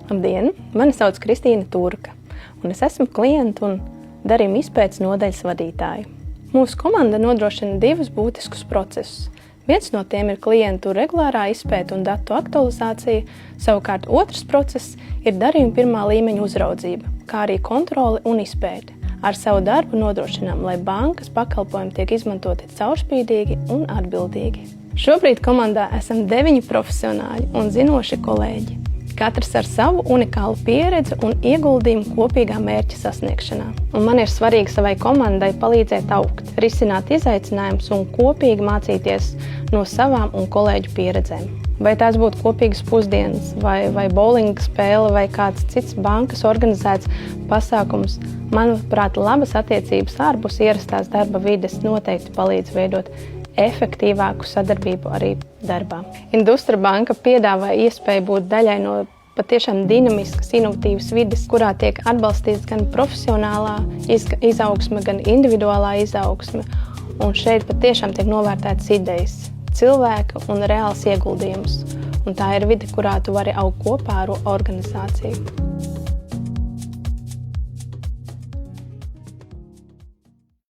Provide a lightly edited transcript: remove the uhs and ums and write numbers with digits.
Labdien! Mani sauc Kristīna Turka, un es esmu klientu un darījuma izpētes nodaļas vadītāja. Mūsu komanda nodrošina divus būtiskus procesus. Viens no tiem ir klientu regulārā izpēte un datu aktualizācija, savukārt otrs process ir darījuma pirmā līmeņa uzraudzība, kā arī kontrole un izpēte. Ar savu darbu nodrošinām, lai bankas pakalpojumi tiek izmantoti caurspīdīgi un atbildīgi. Šobrīd komandā esam 9 profesionāļi un zinoši kolēģi. Katrs ar savu unikālu pieredzi un ieguldījumu kopīgā mērķa sasniegšanā. Un man ir svarīgi savai komandai palīdzēt augt, risināt izaicinājumus un kopīgi mācīties no savām un kolēģu pieredzēm. Vai tās būtu kopīgas pusdienas, vai bowlinga spēle, vai kāds cits bankas organizēts pasākums, manuprāt, labas attiecības ārpus ierastās darba vides noteikti palīdz veidot efektīvāku sadarbību arī darbā. Industra banka piedāvā iespēju būt daļai no patiešām dinamiskas, inovatīvas vides, kurā tiek atbalstīts gan profesionālā izaugsme, gan individuālā izaugsme. Un šeit patiešām tiek novērtētas idejas, cilvēka un reāls ieguldījums. Un tā ir vide, kurā tu vari augt kopā ar organizāciju.